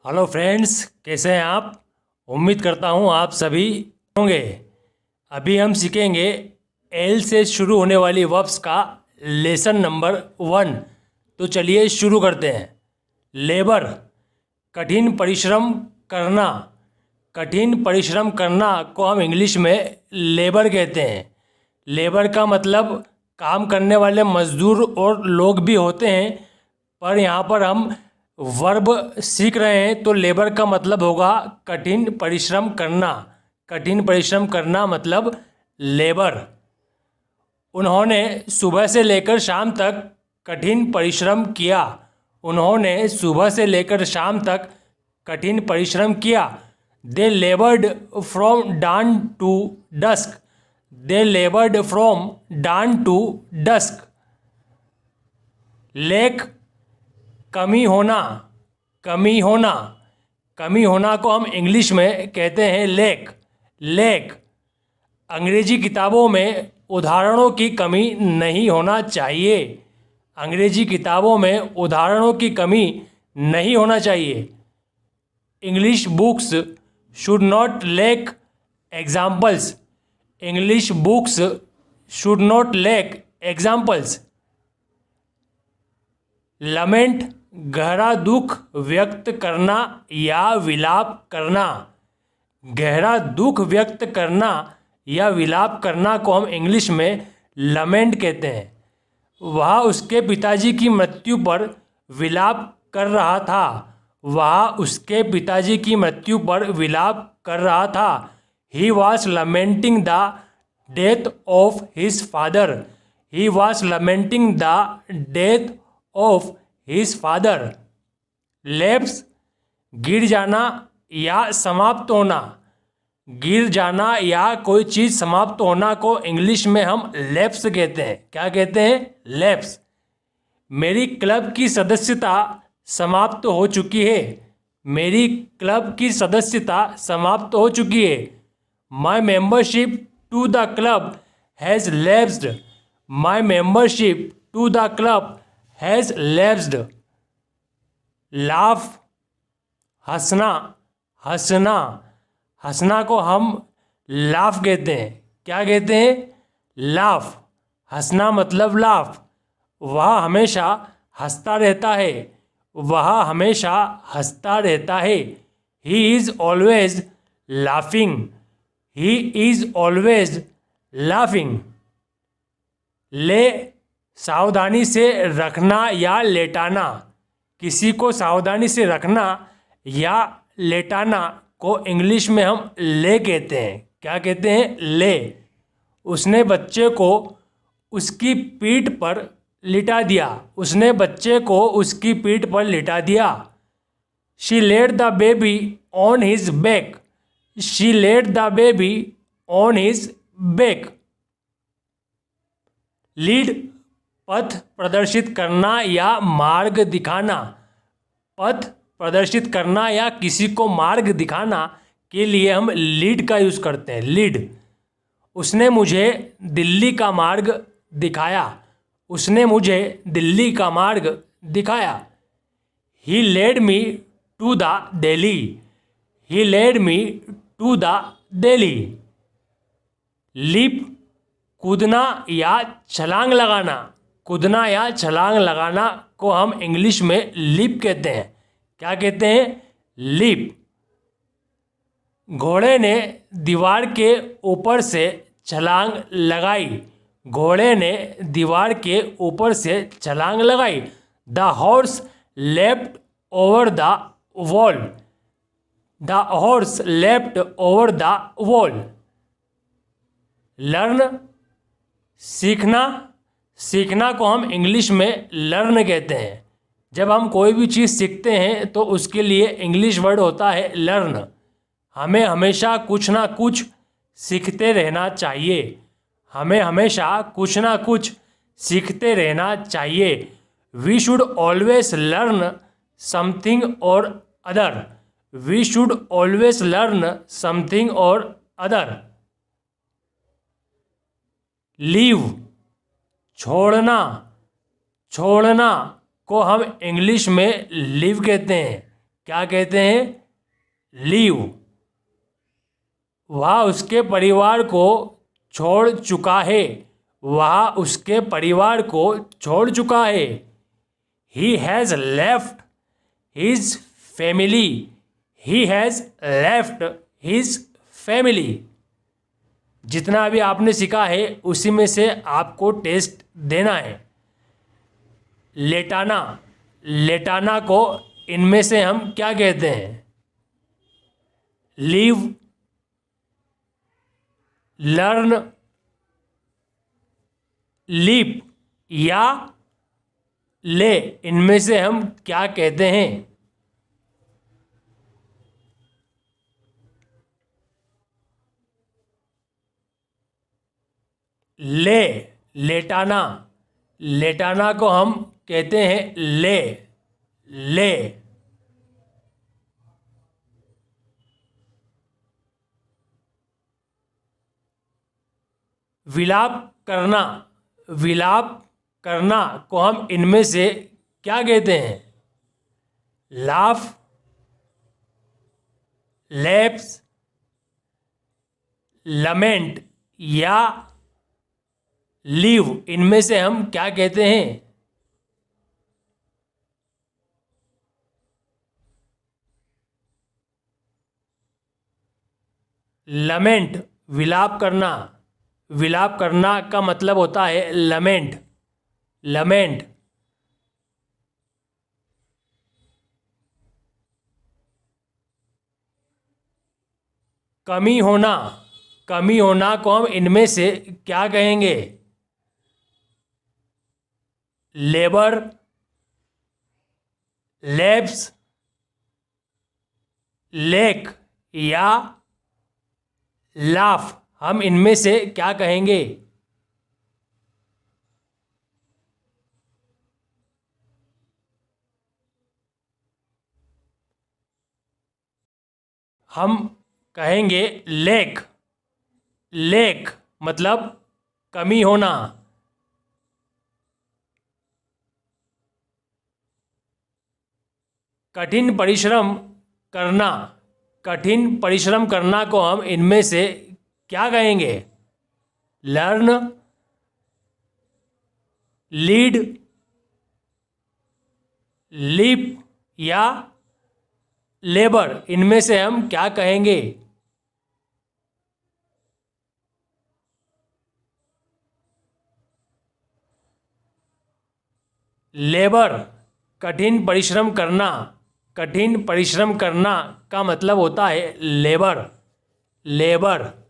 Hello friends, कैसे हैं आप। उम्मीद करता हूं आप सभी होंगे। अभी हम सीखेंगे एल से शुरू होने वाली वर्ब्स का लेसन नंबर 1। तो चलिए शुरू करते हैं। लेबर, कठिन परिश्रम करना। कठिन परिश्रम करना को हम इंग्लिश में लेबर कहते हैं। लेबर का मतलब काम करने वाले मजदूर और लोग भी होते हैं, पर यहाँ पर हम वर्ब सीख रहे हैं तो लेबर का मतलब होगा कठिन परिश्रम करना। कठिन परिश्रम करना मतलब लेबर। उन्होंने सुबह से लेकर शाम तक कठिन परिश्रम किया। उन्होंने सुबह से लेकर शाम तक कठिन परिश्रम किया। They laboured from dawn to dusk. They laboured from dawn to dusk. Lack, कमी होना। कमी होना, कमी होना को हम इंग्लिश में कहते हैं लेक। लेक। अंग्रेजी किताबों में उदाहरणों की कमी नहीं होना चाहिए। अंग्रेजी किताबों में उदाहरणों की कमी नहीं होना चाहिए। English books should not lack examples. English books should not lack examples. Lament, गहरा दुख व्यक्त करना या विलाप करना। गहरा दुख व्यक्त करना या विलाप करना को हम इंग्लिश में लमेंट कहते हैं। वह उसके पिताजी की मृत्यु पर विलाप कर रहा था। वह उसके पिताजी की मृत्यु पर विलाप कर रहा था। He was lamenting the death of his father. He was lamenting the death of his father. Lapse, गिर जाना या समाप्त होना। गिर जाना या कोई चीज़ समाप्त होना को इंग्लिश में हम लैप्स कहते हैं। क्या कहते हैं? लैप्स। मेरी क्लब की सदस्यता समाप्त हो चुकी है। मेरी क्लब की सदस्यता समाप्त हो चुकी है। My membership to the club has lapsed. My membership to the club has lapsed. Laugh, हंसना। हंसना, हंसना को हम लाफ कहते हैं। क्या कहते हैं? लाफ। हंसना मतलब लाफ। वह हमेशा हंसता रहता है। वह हमेशा हंसता रहता है। He is always laughing. He is always laughing. ले, सावधानी से रखना या लेटाना। किसी को सावधानी से रखना या लेटाना को इंग्लिश में हम ले कहते हैं। क्या कहते हैं? ले। उसने बच्चे को उसकी पीठ पर लिटा दिया। उसने बच्चे को उसकी पीठ पर लिटा दिया। She laid the baby on his back. She laid the baby on his back. Lead, पथ प्रदर्शित करना या मार्ग दिखाना। पथ प्रदर्शित करना या किसी को मार्ग दिखाना के लिए हम लीड का यूज़ करते हैं। लीड। उसने मुझे दिल्ली का मार्ग दिखाया। उसने मुझे दिल्ली का मार्ग दिखाया। He led me to the Delhi. He led me to the Delhi. Leap, कूदना या छलांग लगाना। कूदना या छलांग लगाना को हम इंग्लिश में लीप कहते हैं। क्या कहते हैं? लीप। घोड़े ने दीवार के ऊपर से छलांग लगाई। घोड़े ने दीवार के ऊपर से छलांग लगाई। The horse left over the wall. The horse left over the wall. Learn, सीखना। सीखना को हम इंग्लिश में लर्न कहते हैं। जब हम कोई भी चीज़ सीखते हैं तो उसके लिए इंग्लिश वर्ड होता है लर्न। हमें हमेशा कुछ ना कुछ सीखते रहना चाहिए। हमें हमेशा कुछ ना कुछ सीखते रहना चाहिए। We should always learn something or other. We should always learn something or other. Leave, छोड़ना। छोड़ना को हम इंग्लिश में लीव कहते हैं। क्या कहते हैं? लीव। वह उसके परिवार को छोड़ चुका है। वह उसके परिवार को छोड़ चुका है। He has left his family. He has left his family. जितना अभी आपने सीखा है उसी में से आपको टेस्ट देना है। लेटाना, लेटाना को इनमें से हम क्या कहते हैं? लीव, लर्न, लीप या ले, इनमें से हम क्या कहते हैं? ले, लेटाना, लेटाना को हम कहते हैं ले, ले। विलाप करना, विलाप करना को हम इनमें से क्या कहते हैं? लाफ, लैप्स, लमेंट या लीव, इनमें से हम क्या कहते हैं? लमेंट, विलाप करना। विलाप करना का मतलब होता है लमेंट, लमेंट। कमी होना, कमी होना को हम इनमें से क्या कहेंगे? लेबर, लैब्स, लेक या लाफ, हम इनमें से क्या कहेंगे? हम कहेंगे लेक, लेक मतलब कमी होना। कठिन परिश्रम करना, कठिन परिश्रम करना को हम इनमें से क्या कहेंगे? लर्न, लीड, लीप या लेबर, इनमें से हम क्या कहेंगे? लेबर, कठिन परिश्रम करना। कठिन परिश्रम करना का मतलब होता है लेबर, लेबर।